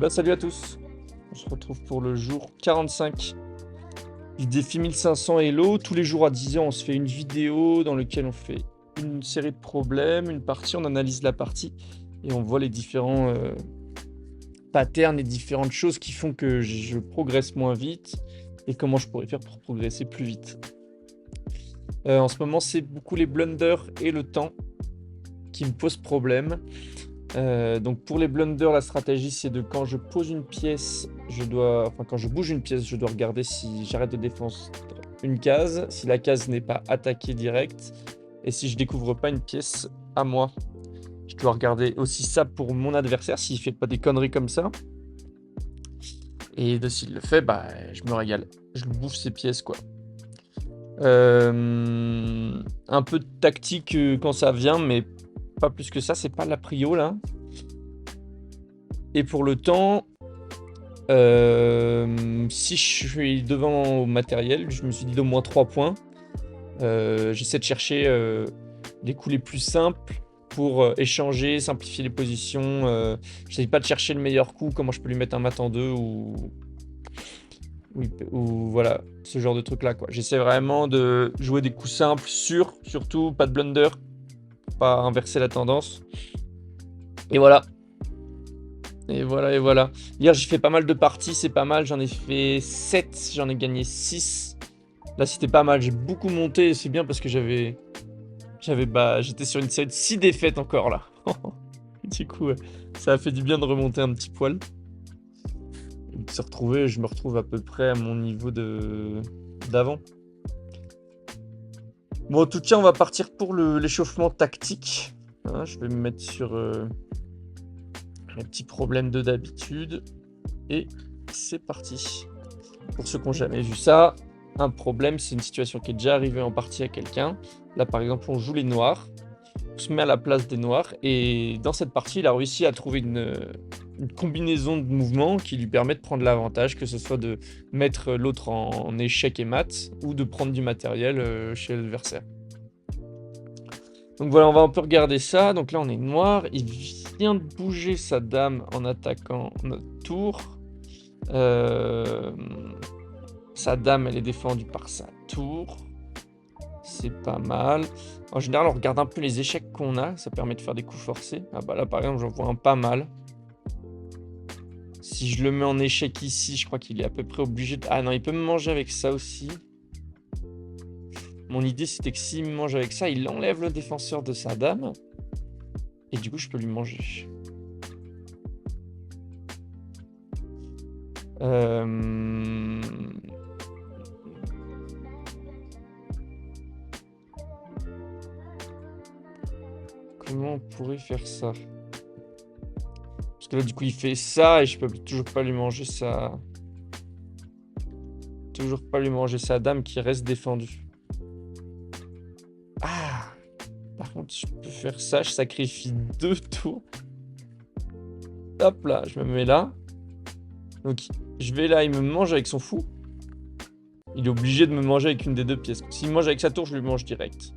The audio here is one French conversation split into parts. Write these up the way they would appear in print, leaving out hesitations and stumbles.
Salut à tous, on se retrouve pour le jour 45 du défi 1500 Hello. Tous les jours à 10h, on se fait une vidéo dans laquelle on fait une série de problèmes, une partie, on analyse la partie et on voit les différents patterns et différentes choses qui font que je progresse moins vite et comment je pourrais faire pour progresser plus vite. En ce moment, c'est beaucoup les blunders et le temps qui me posent problème. Donc pour les blunders, la stratégie c'est de quand je pose une pièce, quand je bouge une pièce, je dois regarder si j'arrête de défendre une case, si la case n'est pas attaquée direct, et si je découvre pas une pièce à moi. Je dois regarder aussi ça pour mon adversaire, s'il fait pas des conneries comme ça. Et s'il le fait, je me régale. Je le bouffe ses pièces, quoi. Un peu de tactique quand ça vient, mais pas plus que ça, c'est pas la prio là. Et pour le temps, si je suis devant au matériel, je me suis dit d'au moins 3 points. J'essaie de chercher les coups les plus simples pour échanger, simplifier les positions. J'essaie pas de chercher le meilleur coup, comment je peux lui mettre un mat en 2 ou voilà, ce genre de truc là, quoi. J'essaie vraiment de jouer des coups simples, sûrs, surtout, pas de blunder, pour pas inverser la tendance. Et voilà. Et voilà. Hier, j'ai fait pas mal de parties, c'est pas mal. J'en ai fait 7, j'en ai gagné 6. Là, c'était pas mal. J'ai beaucoup monté et c'est bien parce que j'étais sur une série de 6 défaites encore là. Du coup, ça a fait du bien de remonter un petit poil. Et de se retrouver, je me retrouve à peu près à mon niveau d'avant. Bon, en tout cas, on va partir pour l'échauffement tactique. Hein, je vais me mettre sur les petits problèmes de d'habitude. Et c'est parti. Pour ceux qui n'ont jamais vu ça, un problème, c'est une situation qui est déjà arrivée en partie à quelqu'un. Là, par exemple, on joue les noirs. On se met à la place des noirs. Et dans cette partie, il a réussi à trouver une combinaison de mouvements qui lui permet de prendre l'avantage, que ce soit de mettre l'autre en échec et mat, ou de prendre du matériel chez l'adversaire. Donc voilà, on va un peu regarder ça. Donc là, on est noir. Il vient de bouger sa dame en attaquant notre tour. Sa dame, elle est défendue par sa tour. C'est pas mal. En général, on regarde un peu les échecs qu'on a. Ça permet de faire des coups forcés. Ah bah là, par exemple, j'en vois un pas mal. Si je le mets en échec ici, je crois qu'il est à peu près obligé de... Ah non, il peut me manger avec ça aussi. Mon idée, c'était que s'il me mange avec ça, il enlève le défenseur de sa dame. Et du coup, je peux lui manger. Comment on pourrait faire ça? Parce que là, du coup, il fait ça et je peux toujours pas lui manger sa... Toujours pas lui manger sa dame qui reste défendue. Ah! Par contre, je peux faire ça, je sacrifie 2 tours. Hop là, je me mets là. Donc, je vais là, il me mange avec son fou. Il est obligé de me manger avec une des 2 pièces. S'il me mange avec sa tour, je lui mange direct.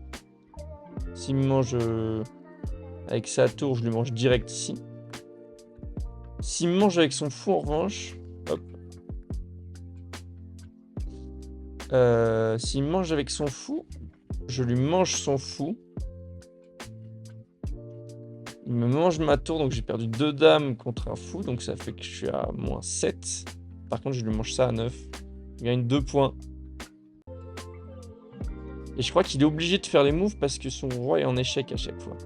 S'il me mange avec sa tour, je lui mange direct ici. S'il me mange avec son fou, en revanche... Hop. S'il me mange avec son fou, je lui mange son fou. Il me mange ma tour, donc j'ai perdu 2 dames contre un fou, donc ça fait que je suis à moins 7. Par contre, je lui mange ça à 9. Il gagne 2 points. Et je crois qu'il est obligé de faire les moves parce que son roi est en échec à chaque fois.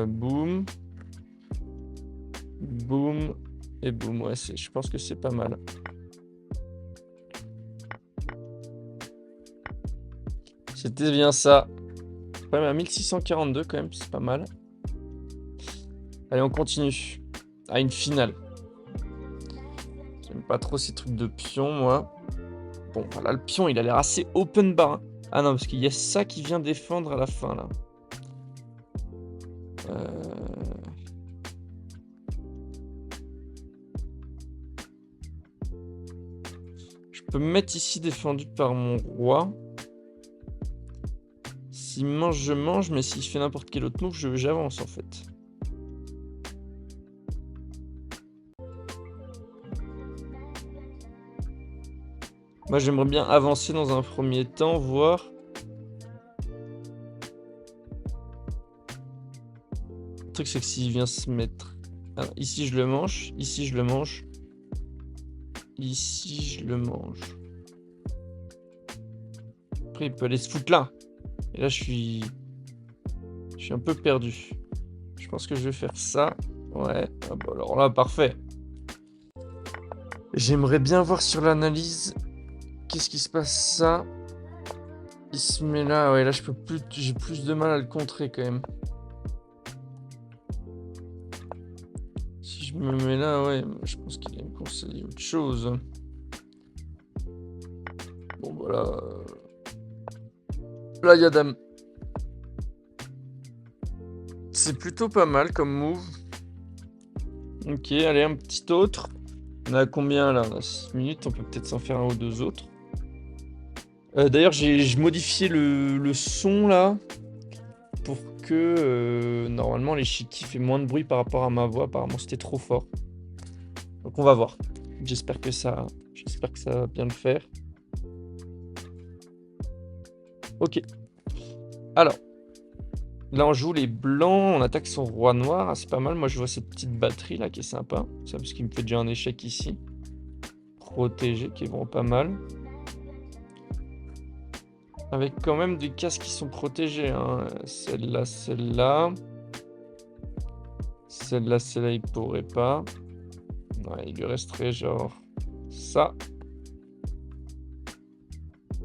Boum. Boum. Et boum, ouais, je pense que c'est pas mal. C'était bien ça. Quand même à 1642 quand même, c'est pas mal. Allez, on continue. À une finale. J'aime pas trop ces trucs de pion, moi. Bon, voilà, le pion, il a l'air assez open bar. Hein. Ah non, parce qu'il y a ça qui vient défendre à la fin, là. Je peux me mettre ici défendu par mon roi. S'il mange, je mange, mais s'il fait n'importe quel autre move, j'avance en fait. Moi, j'aimerais bien avancer dans un premier temps, voir. Le truc, c'est que s'il vient se mettre... Alors, ici, je le mange. Ici, je le mange. Ici, je le mange. Après, il peut aller se foutre là. Et là, je suis un peu perdu. Je pense que je vais faire ça. Ouais. Ah bah alors là, parfait. J'aimerais bien voir sur l'analyse... Qu'est-ce qui se passe ça? Il se met là, ouais, là je peux plus, j'ai plus de mal à le contrer quand même. Si je me mets là, ouais, je pense qu'il va me conseiller autre chose. Bon voilà. Là il y a dame. C'est plutôt pas mal comme move. Ok, allez, un petit autre. On a combien là? On a 6 minutes, on peut peut-être s'en faire un ou deux autres. D'ailleurs, j'ai modifié le son là pour que normalement les Shiki fait moins de bruit par rapport à ma voix. Apparemment, c'était trop fort. Donc, on va voir. J'espère que ça va bien le faire. Ok. Alors, là, on joue les blancs. On attaque son roi noir. Ah, c'est pas mal. Moi, je vois cette petite batterie là qui est sympa. Ça, parce qu'il me fait déjà un échec ici. Protégé, qui est vraiment pas mal. Avec quand même des cases qui sont protégées. Hein. Celle-là, celle-là. Celle-là, celle-là, il pourrait pas. Ouais, il lui resterait genre ça.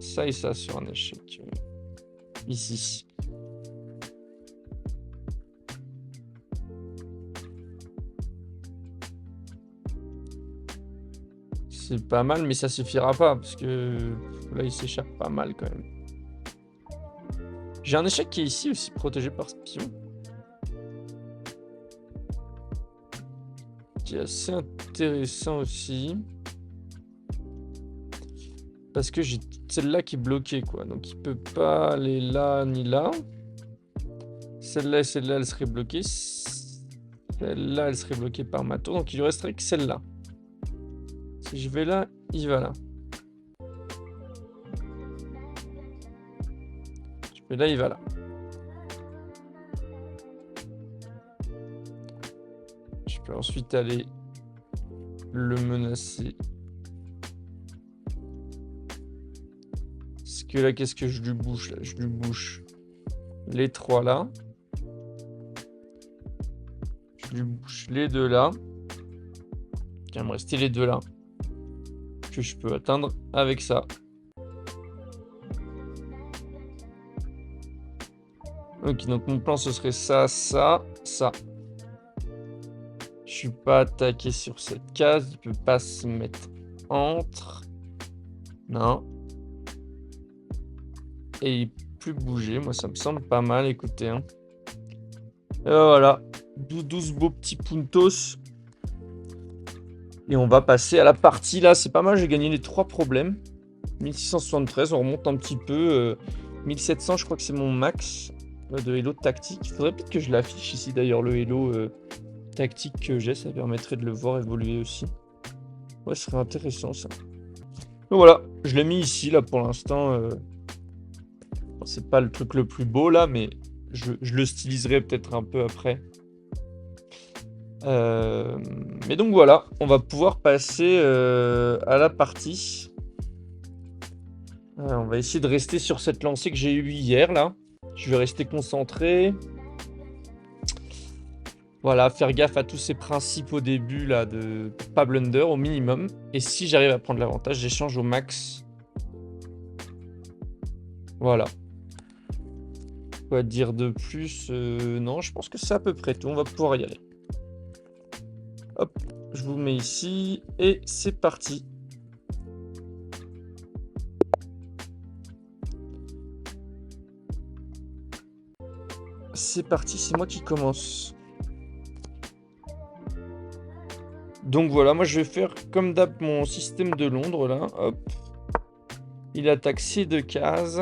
Ça et ça sur un échec. Ici. C'est pas mal, mais ça suffira pas. Parce que là, il s'échappe pas mal quand même. J'ai un échec qui est ici aussi, protégé par ce pion. Qui est assez intéressant aussi. Parce que j'ai celle-là qui est bloquée, quoi. Donc, il peut pas aller là ni là. Celle-là et celle-là, elle serait bloquée. Celle-là, elle serait bloquée par ma tour. Donc, il lui resterait que celle-là. Si je vais là, il va là. Je vais là, il va là. Je peux ensuite aller le menacer. Parce que là, qu'est-ce que je lui bouche là? Je lui bouche les trois là. Je lui bouche les deux là. Il va me rester les deux là. Que je peux atteindre avec ça. Ok, donc mon plan ce serait ça, ça, ça. Je suis pas attaqué sur cette case. Il peut pas se mettre entre. Non. Et il peut plus bouger. Moi, ça me semble pas mal. Écoutez. Hein. Et voilà. 12 beaux petits puntos. Et on va passer à la partie. Là, c'est pas mal. J'ai gagné les 3 problèmes. 1673. On remonte un petit peu. 1700, je crois que c'est mon max de Hello tactique. Il faudrait peut-être que je l'affiche ici d'ailleurs. Le Hello tactique que j'ai. Ça permettrait de le voir évoluer aussi. Ouais, ce serait intéressant ça. Donc voilà. Je l'ai mis ici là pour l'instant. C'est pas le truc le plus beau là, mais je le styliserai peut-être un peu après. Mais donc voilà, on va pouvoir passer à la partie. On va essayer de rester sur cette lancée que j'ai eue hier là. Je vais rester concentré. Voilà, faire gaffe à tous ces principes au début là, de pas blunder au minimum. Et si j'arrive à prendre l'avantage, j'échange au max. Voilà. Quoi dire de plus? Non, je pense que c'est à peu près tout. On va pouvoir y aller. Hop, je vous mets ici. Et c'est parti. C'est parti, c'est moi qui commence. Donc voilà, moi je vais faire comme d'hab mon système de Londres là. Hop. Il attaque ces 2 cases.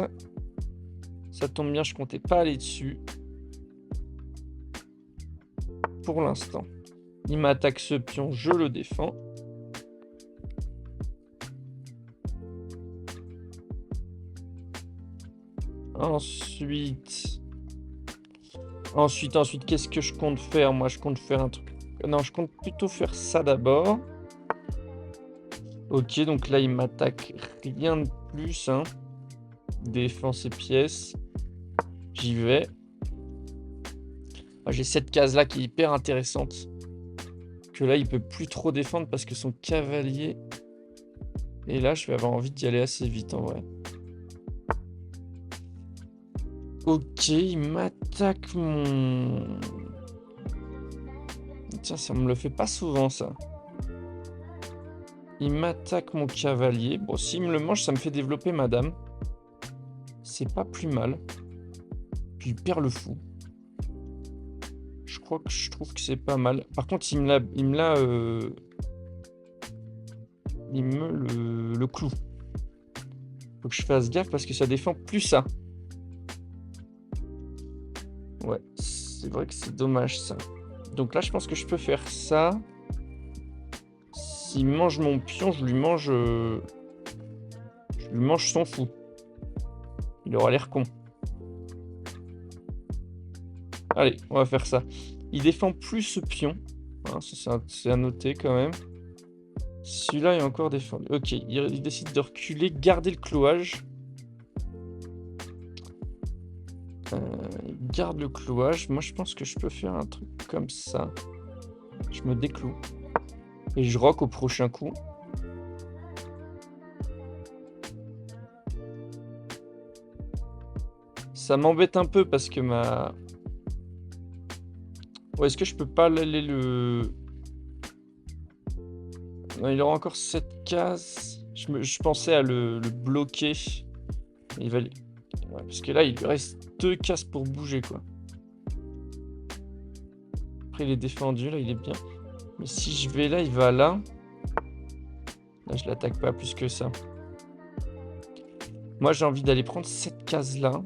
Ça tombe bien, je comptais pas aller dessus. Pour l'instant. Il m'attaque ce pion, je le défends. Ensuite, qu'est-ce que je compte faire? Moi, je compte faire un truc... Non, je compte plutôt faire ça d'abord. Ok, donc là, il m'attaque rien de plus. Hein. Défend ses pièces. J'y vais. J'ai cette case-là qui est hyper intéressante. Que là, il peut plus trop défendre parce que son cavalier... Et là, je vais avoir envie d'y aller assez vite, en vrai. Ok, il m'attaque mon... Tiens, ça me le fait pas souvent, ça. Il m'attaque mon cavalier. Bon, s'il me le mange, ça me fait développer ma dame. C'est pas plus mal. Puis il perd le fou. Je trouve que c'est pas mal. Par contre, il me le cloue. Faut que je fasse gaffe parce que ça défend plus ça. Ouais, c'est vrai que c'est dommage ça. Donc là, je pense que je peux faire ça. S'il mange mon pion, je lui mange son fou. Il aura l'air con. Allez, on va faire ça. Il défend plus ce pion. Hein, c'est à noter quand même. Celui-là est encore défendu. Ok, il décide de reculer, garder le clouage. Il garde le clouage. Moi, je pense que je peux faire un truc comme ça. Je me décloue. Et je rock au prochain coup. Ça m'embête un peu parce que ma... Ouais, est-ce que je peux pas aller le... Non, il aura encore cette case. Je pensais à le bloquer. Il va... Ouais, parce que là, il lui reste 2 cases pour bouger, quoi. Après, il est défendu. Là, il est bien. Mais si je vais là, il va là. Là, je l'attaque pas plus que ça. Moi, j'ai envie d'aller prendre cette case-là.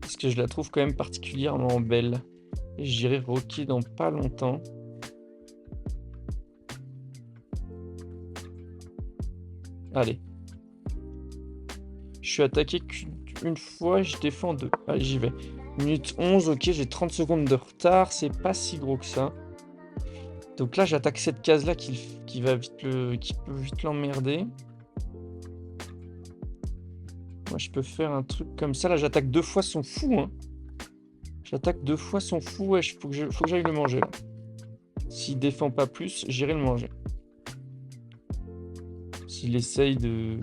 Parce que je la trouve quand même particulièrement belle. Et j'irai rocker dans pas longtemps. Allez. Je suis attaqué qu'une fois et je défends 2. Allez, j'y vais. Minute 11, ok, j'ai 30 secondes de retard. C'est pas si gros que ça. Donc là, j'attaque cette case-là qui peut vite l'emmerder. Moi, je peux faire un truc comme ça. Là, j'attaque 2 fois son fou. Hein. J'attaque 2 fois son fou. Ouais, faut que j'aille le manger. S'il défend pas plus, j'irai le manger. S'il essaye de...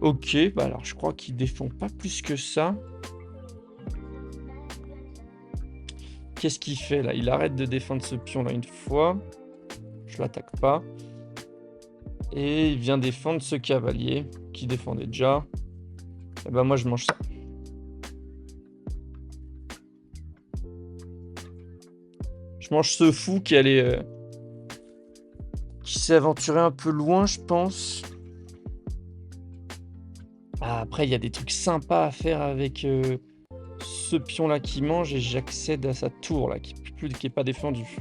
Ok, bah alors je crois qu'il défend pas plus que ça. Qu'est-ce qu'il fait là? Il arrête de défendre ce pion là une fois. Je l'attaque pas. Et il vient défendre ce cavalier qui défendait déjà. Et bah moi je mange ça. Je mange ce fou qui allait... qui s'est aventuré un peu loin, je pense. Ah, après, il y a des trucs sympas à faire avec ce pion-là qui mange et j'accède à sa tour là, qui est pas défendue.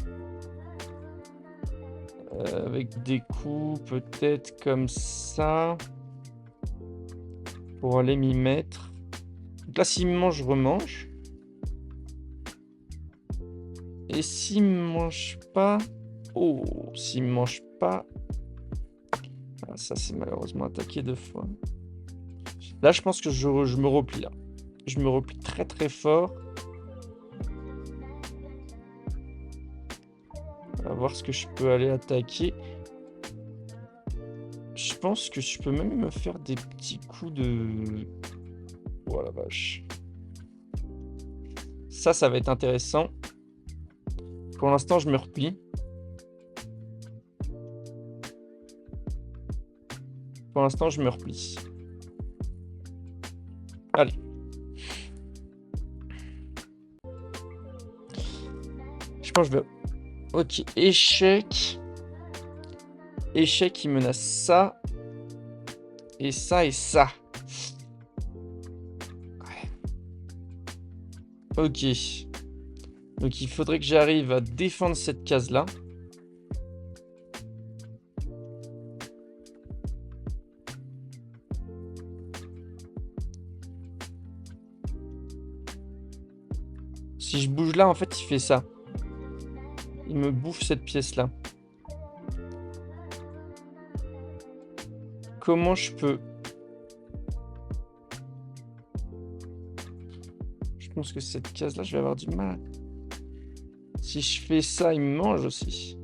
Avec des coups, peut-être comme ça. Pour aller m'y mettre. Donc là, s'il me mange, je remange. Et s'il me mange pas... Oh, s'il me mange pas... Ah, ça, c'est malheureusement attaqué 2 fois. Là, je pense que je me replie là. Je me replie très très fort. On va voir ce que je peux aller attaquer. Je pense que je peux même me faire des petits coups de... Oh la vache. Ça va être intéressant. Pour l'instant, je me replie. Pour l'instant, je me replie. Allez. Je pense que je vais... Ok, échec. échec, il menace ça. Et ça et ça. Ouais. Ok. Donc il faudrait que j'arrive à défendre cette case-là. Si je bouge là, en fait, il fait ça. Il me bouffe cette pièce-là. Comment je peux... Je pense que cette case-là, je vais avoir du mal. Si je fais ça, il me mange aussi.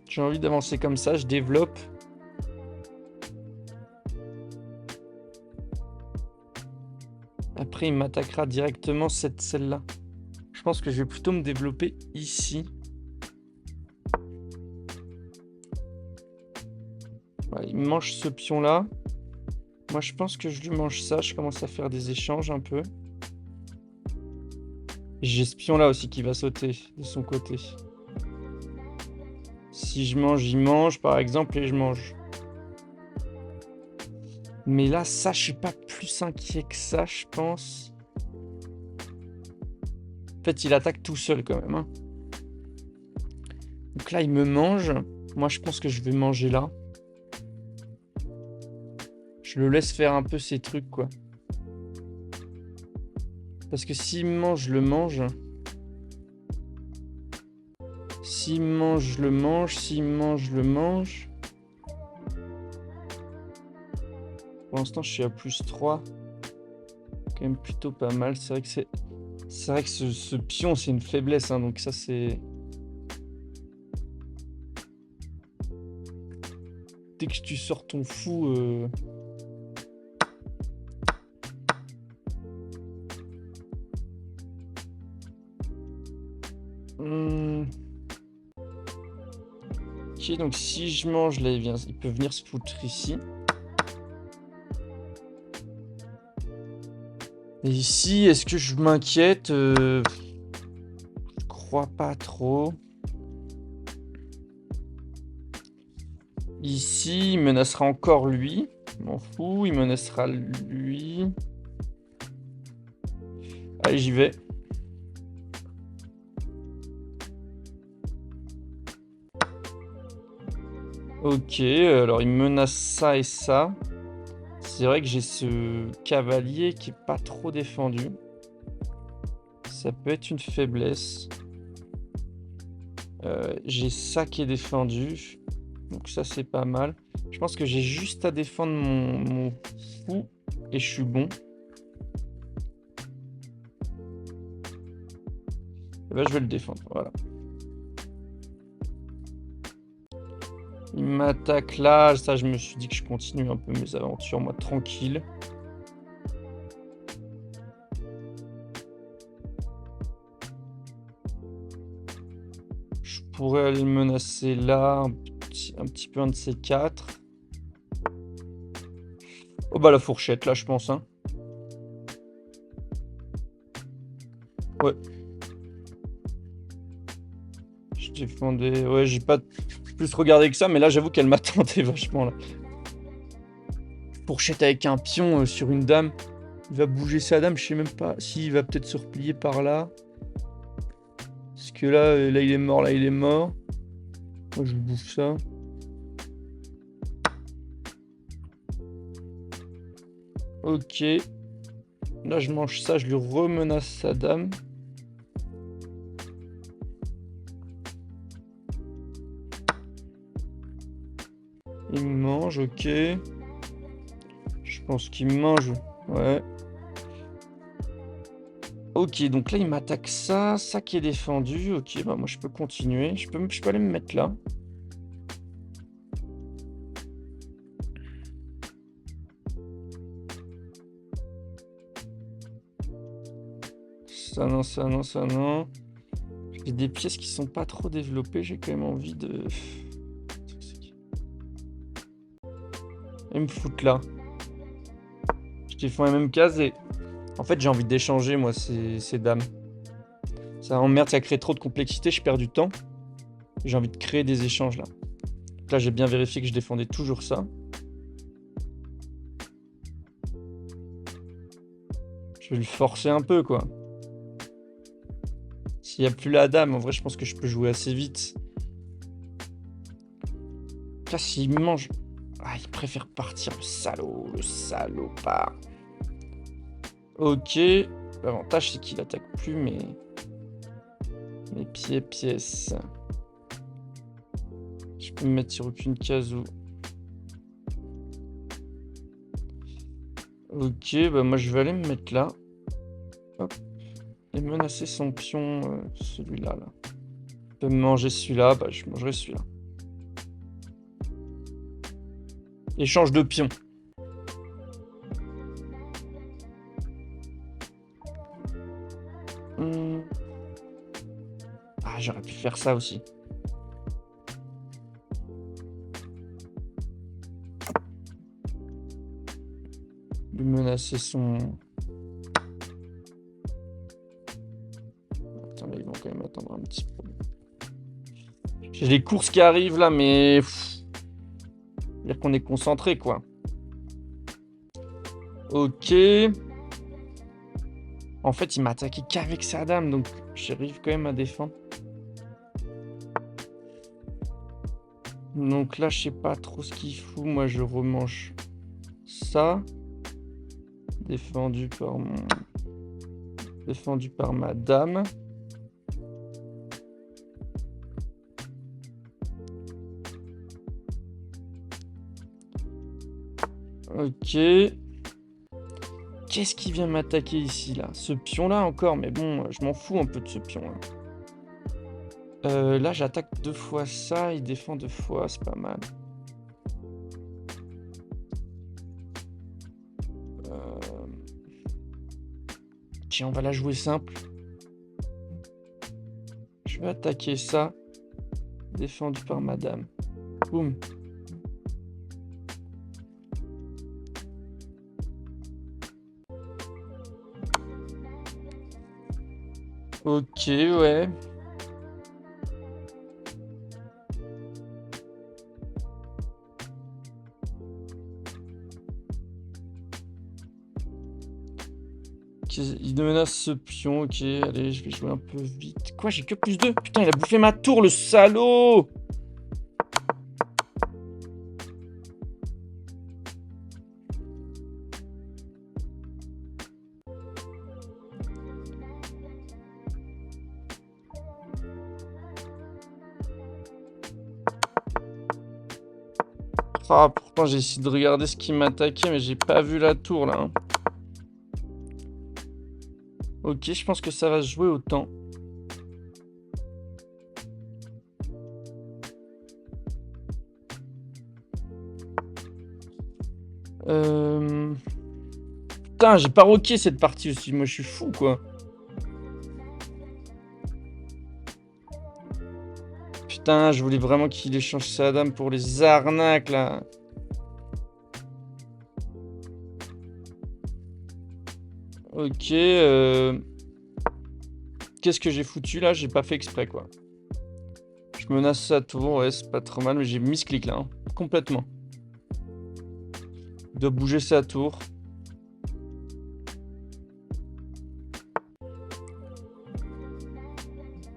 J'ai envie d'avancer comme ça, je développe. Après, il m'attaquera directement celle-là. Je pense que je vais plutôt me développer ici. Voilà, il me mange ce pion-là. Moi, je pense que je lui mange ça. Je commence à faire des échanges un peu. J'ai ce pion-là aussi qui va sauter de son côté. Si je mange, il mange, par exemple, et je mange. Mais là, ça, je suis pas plus inquiet que ça, je pense. En fait, il attaque tout seul quand même. Hein. Donc là, il me mange. Moi, je pense que je vais manger là. Je le laisse faire un peu ses trucs, quoi. Parce que s'il me mange, je le mange. S'il me mange, je le mange. S'il me mange, je le mange. Pour l'instant, je suis à +3. Quand même plutôt pas mal. C'est vrai que ce pion, c'est une faiblesse. Hein, donc ça, c'est... Dès que tu sors ton fou... Ok, donc si je mange, là, il peut venir se foutre ici. Et ici, est-ce que je m'inquiète? Je crois pas trop. Ici, il menacera encore lui. Je m'en fous, il menacera lui. Allez, j'y vais. Ok, alors il menace ça et ça. C'est vrai que j'ai ce cavalier qui est pas trop défendu. Ça peut être une faiblesse. J'ai ça qui est défendu. Donc ça, c'est pas mal. Je pense que j'ai juste à défendre mon fou et je suis bon. Et ben, je vais le défendre, voilà. Il m'attaque là, ça je me suis dit que je continue un peu mes aventures, moi tranquille. Je pourrais aller le menacer là, un petit peu un de ces quatre. Oh bah la fourchette là je pense. Hein. Ouais. Je défendais... Ouais j'ai pas plus regardé que ça, mais là j'avoue qu'elle m'attendait vachement là. Fourchette avec un pion sur une dame. Il va bouger sa dame, je sais même pas. Si, il va peut-être se replier par là. Parce que là il est mort, là il est mort. Moi je bouffe ça. Ok. Là je mange ça, je lui remenace sa dame. Il me mange, ok. Je pense qu'il me mange. Ouais. Ok, donc là il m'attaque ça, ça qui est défendu. Ok, bah moi je peux continuer. Je peux aller me mettre là. Ça non, ça non, ça non. J'ai des pièces qui sont pas trop développées. J'ai quand même envie de... Ils me foutent là. Je t'ai fait la même case et... En fait, j'ai envie d'échanger, moi, ces dames. Ça m'emmerde, ça crée trop de complexité, je perds du temps. J'ai envie de créer des échanges, là. Donc là, j'ai bien vérifié que je défendais toujours ça. Je vais le forcer un peu, quoi. S'il n'y a plus la dame, en vrai, je pense que je peux jouer assez vite. Là, s'il me mange... Ah, il préfère partir, le salopard. Ok. L'avantage, c'est qu'il attaque plus mes pièces. Je peux me mettre sur aucune case où... Ok, bah moi je vais aller me mettre là. Hop. Et menacer son pion, celui-là. Là. Il peut me manger celui-là, bah je mangerai celui-là. Échange de pions. Ah, j'aurais pu faire ça aussi. Lui menacer son... Attends, là, ils vont quand même attendre un petit peu. J'ai les courses qui arrivent là, mais... dire qu'on est concentré, quoi. Ok. En fait, il m'a attaqué qu'avec sa dame, donc j'arrive quand même à défendre. Donc là, je sais pas trop ce qu'il fout. Moi, je remange ça. Défendu par ma dame. Ok. Qu'est-ce qui vient m'attaquer ici, là? Ce pion-là encore, mais bon, je m'en fous un peu de ce pion, là. Là, j'attaque 2 fois ça, il défend 2 fois, c'est pas mal. Tiens, on va la jouer simple. Je vais attaquer ça. Défendu par madame. Boum. Ok, ouais. Il menace ce pion, ok, allez, je vais jouer un peu vite. Quoi, j'ai que plus 2? Putain, il a bouffé ma tour, le salaud! Ah, pourtant j'ai essayé de regarder ce qui m'attaquait, mais j'ai pas vu la tour, là. Ok, je pense que ça va se jouer au temps. Putain, j'ai pas rocké cette partie aussi. Moi, je suis fou, quoi. Putain, je voulais vraiment qu'il échange sa dame pour les arnaques, là. Ok, qu'est-ce que j'ai foutu, là? J'ai pas fait exprès, quoi. Je menace sa tour, ouais, c'est pas trop mal, mais j'ai misclick, là, hein. Complètement. Il doit bouger sa tour.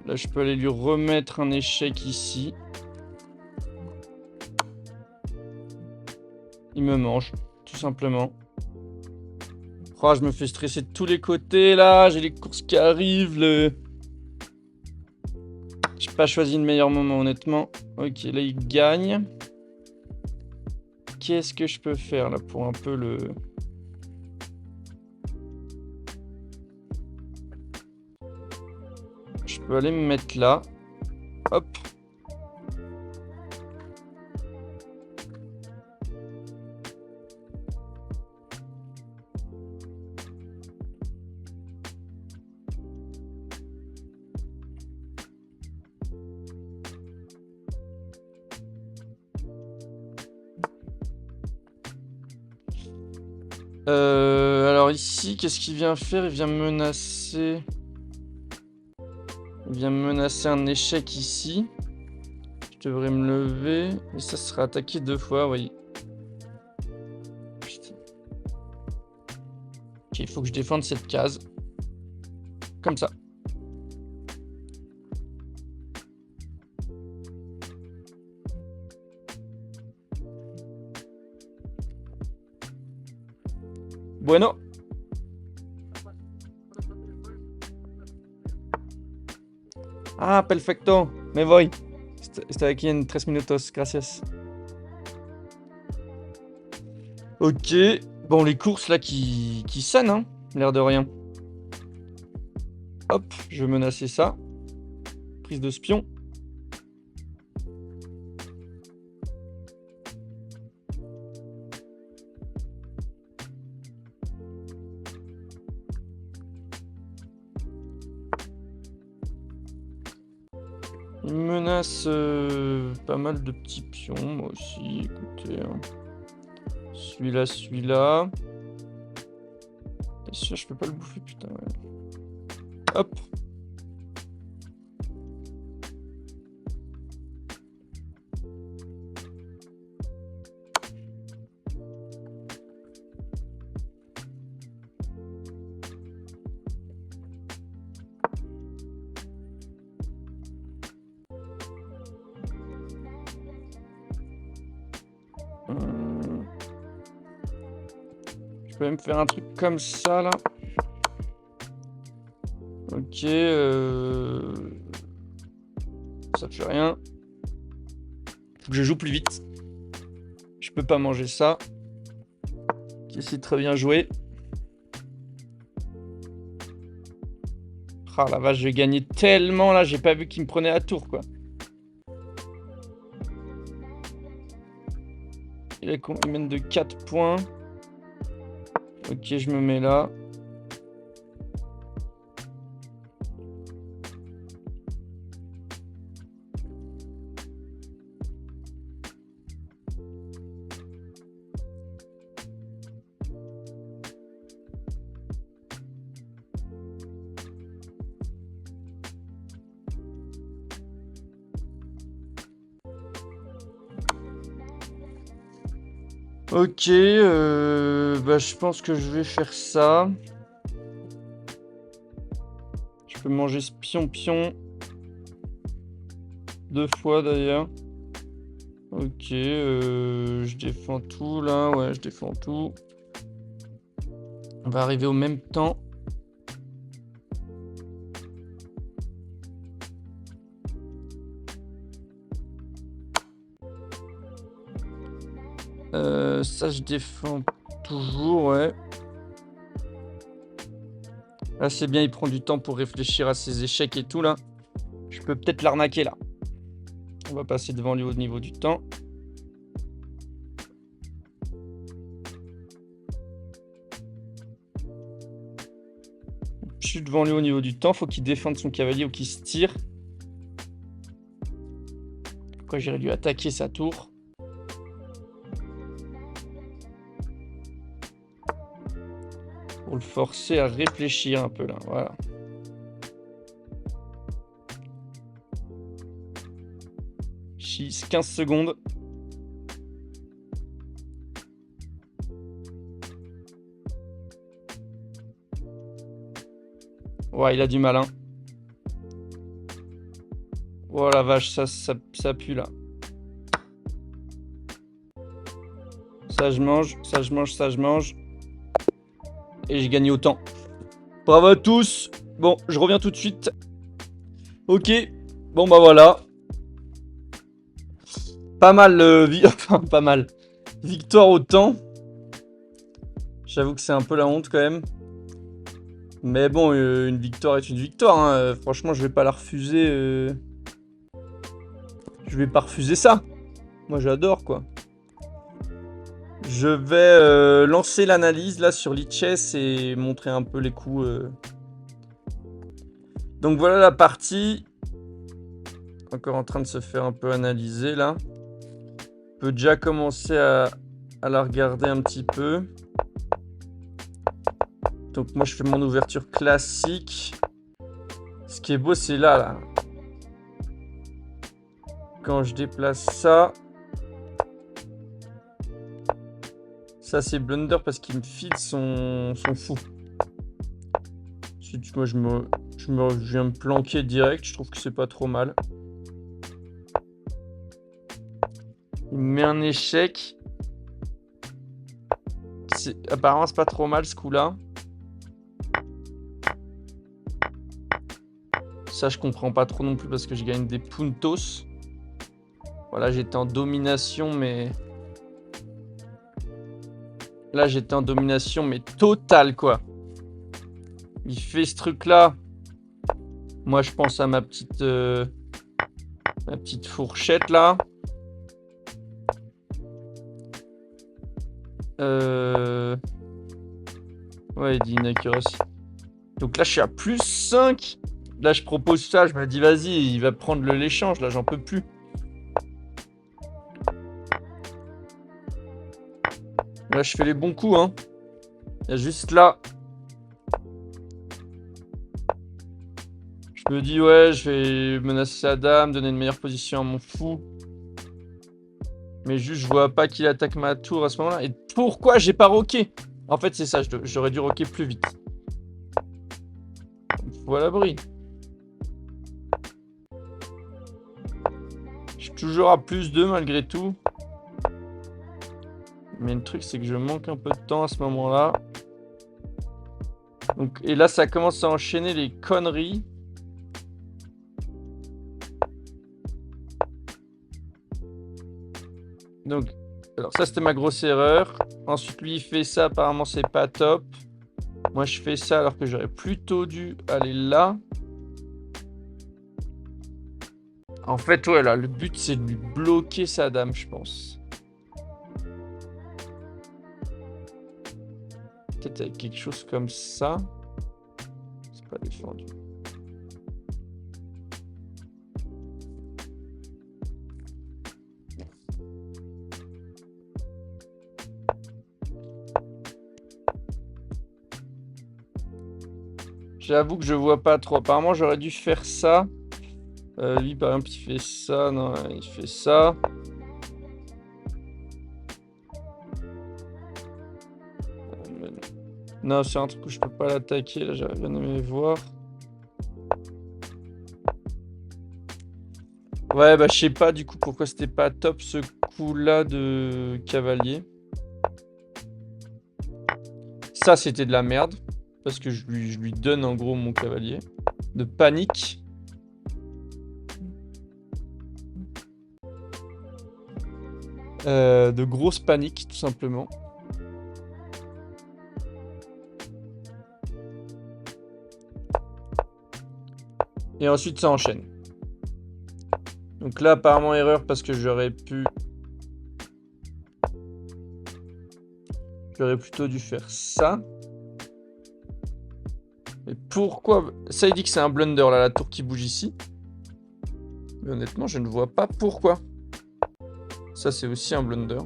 Là, je peux aller lui remettre un échec ici. Il me mange, tout simplement. Oh, je me fais stresser de tous les côtés, là. J'ai les courses qui arrivent, J'ai pas choisi le meilleur moment, honnêtement. Ok, là, il gagne. Qu'est-ce que je peux faire, là, pour un peu le... Je peux aller me mettre là. Hop. Alors ici, qu'est-ce qu'il vient faire? Il vient menacer... Il vient me menacer un échec ici. Je devrais me lever. Et ça sera attaqué 2 fois, oui. Putain. Ok, il faut que je défende cette case. Comme ça. Bueno. Ah, perfecto. Me voy. Estoy aquí en 3 minutos. Gracias. Ok. Bon, les courses là qui sonnent, hein. L'air de rien. Hop, je vais menacer ça. Prise de spion. Il menace pas mal de petits pions, moi aussi. Écoutez, hein. Celui-là. Et sûr, je peux pas le bouffer, putain. Ouais. Hop. Je peux même faire un truc comme ça là. Ok. Ça fait rien. Faut que je joue plus vite. Je peux pas manger ça. Ok, c'est très bien joué. Ah la vache, je vais gagner tellement là. J'ai pas vu qu'il me prenait à tour quoi. Il mène de 4 points. Ok, je me mets là. Ok, bah, je pense que je vais faire ça. Je peux manger ce pion-pion 2 fois d'ailleurs. Ok, je défends tout là, ouais, je défends tout. On va arriver au même temps. Ça je défends toujours, ouais. Là c'est bien, il prend du temps pour réfléchir à ses échecs et tout là. Je peux peut-être l'arnaquer là. On va passer devant lui au niveau du temps. Je suis devant lui au niveau du temps, faut qu'il défende son cavalier ou qu'il se tire. Pourquoi j'irai lui attaquer sa tour? Pour le forcer à réfléchir un peu là, voilà. Cheese, 15 secondes. Ouais, il a du mal, hein. Oh la vache, ça pue là. Ça je mange, ça je mange, ça je mange. Et j'ai gagné autant. Bravo à tous. Bon, je reviens tout de suite. Ok. Bon bah voilà. Pas mal, enfin pas mal. Victoire au temps. J'avoue que c'est un peu la honte quand même. Mais bon, une victoire est une victoire, hein. Franchement, je vais pas la refuser. Je vais pas refuser ça. Moi, j'adore, quoi. Je vais lancer l'analyse, là, sur Lichess et montrer un peu les coups. Donc, voilà la partie. Encore en train de se faire un peu analyser, là. On peut déjà commencer à la regarder un petit peu. Donc moi je fais mon ouverture classique. Ce qui est beau c'est là. Quand je déplace ça. Ça c'est blunder parce qu'il me file son fou. Ensuite moi je viens me planquer direct. Je trouve que c'est pas trop mal. Il me met un échec. Apparemment c'est pas trop mal ce coup là. Ça je comprends pas trop non plus parce que je gagne des puntos. Voilà, j'étais en domination mais... Là j'étais en domination mais totale quoi. Il fait ce truc là. Moi je pense à ma petite fourchette là. Ouais, il dit une accuracy. Donc là, je suis à plus 5. Là, je propose ça. Je me dis, vas-y, il va prendre l'échange. Là, j'en peux plus. Là, je fais les bons coups. Hein. Il y a juste là. Je me dis, ouais, je vais menacer sa dame, donner une meilleure position à mon fou. Mais juste, je vois pas qu'il attaque ma tour à ce moment-là. Et pourquoi j'ai pas roqué? En fait, c'est ça. J'aurais dû roquer plus vite. Faut à l'abri. Je suis toujours à plus 2 malgré tout. Mais le truc, c'est que je manque un peu de temps à ce moment-là. Donc, et là, ça commence à enchaîner les conneries. Donc, alors ça, c'était ma grosse erreur. Ensuite, lui, il fait ça. Apparemment, c'est pas top. Moi, je fais ça alors que j'aurais plutôt dû aller là. En fait, ouais, là, le but, c'est de lui bloquer sa dame, je pense. Peut-être avec quelque chose comme ça. C'est pas défendu. J'avoue que je vois pas trop. Apparemment, j'aurais dû faire ça. Lui, par exemple, il fait ça. Non, il fait ça. Non, c'est un truc où je peux pas l'attaquer. Là, j'aurais bien aimé voir. Ouais, bah, je sais pas du coup pourquoi c'était pas top ce coup-là de cavalier. Ça, c'était de la merde. Parce que je lui donne en gros mon cavalier. De panique. De grosse panique, tout simplement. Et ensuite, ça enchaîne. Donc là, apparemment, erreur parce que j'aurais plutôt dû faire ça. Mais pourquoi? Ça, il dit que c'est un blunder, là, la tour qui bouge ici. Mais honnêtement, je ne vois pas pourquoi. Ça, c'est aussi un blunder.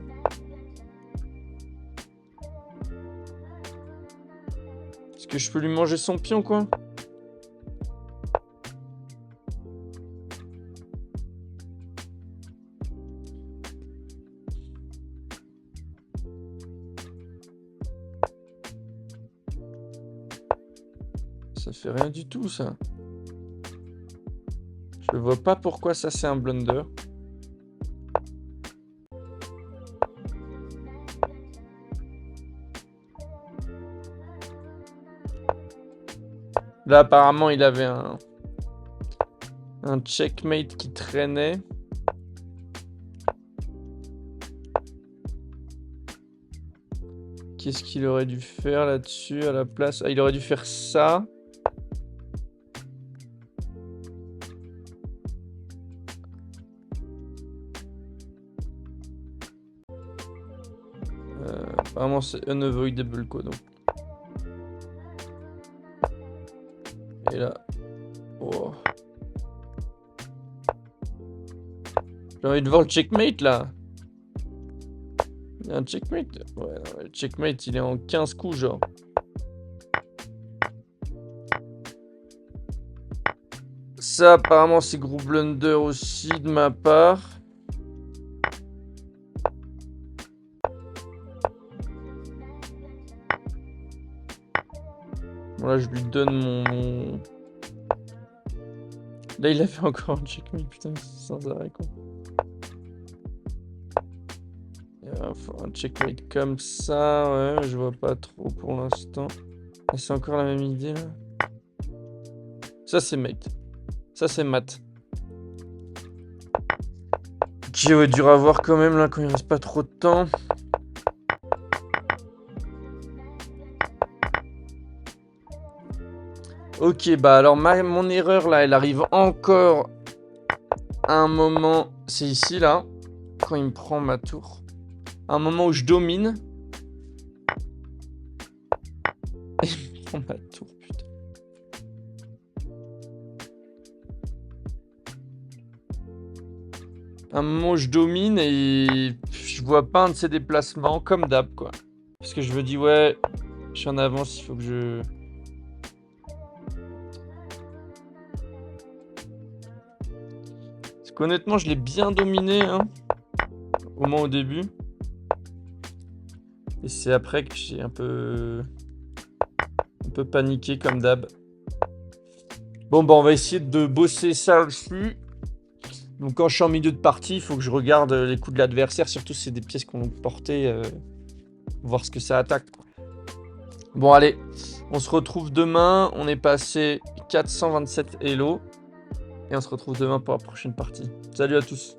Est-ce que je peux lui manger son pion, quoi? Ça fait rien du tout, ça. Je vois pas pourquoi ça, c'est un blunder. Là, apparemment, il avait un checkmate qui traînait. Qu'est-ce qu'il aurait dû faire là-dessus à la place? Ah, il aurait dû faire ça. Apparemment, c'est unavoidable, quoi, donc. Et là... Oh. J'ai envie de voir le checkmate, là. Il y a un checkmate? Ouais, non, le checkmate, il est en 15 coups, genre. Ça, apparemment, c'est gros blunder aussi de ma part. Bon, là, je lui donne mon... Là, il a fait encore un checkmate, putain, sans arrêt, quoi. Il va faire un checkmate comme ça, ouais, je vois pas trop pour l'instant. C'est encore la même idée, là. Ça, c'est mate. Ça, c'est mat. Ok, ouais, dur à voir quand même, là, quand il reste pas trop de temps. Ok, bah alors mon erreur là, elle arrive encore à un moment, c'est ici là, quand il me prend ma tour. À un moment où je domine. Et il me prend ma tour, putain. À un moment où je domine et je vois pas un de ses déplacements, comme d'hab quoi. Parce que je me dis, ouais, je suis en avance, il faut que je... Parce qu'honnêtement, je l'ai bien dominé, hein, au moins au début. Et c'est après que j'ai un peu paniqué comme d'hab. Bon, bah on va essayer de bosser ça aussi. Donc quand je suis en milieu de partie, il faut que je regarde les coups de l'adversaire, surtout si c'est des pièces qu'on portait, voir ce que ça attaque. Bon allez, on se retrouve demain, on est passé 427 Elo, et on se retrouve demain pour la prochaine partie. Salut à tous.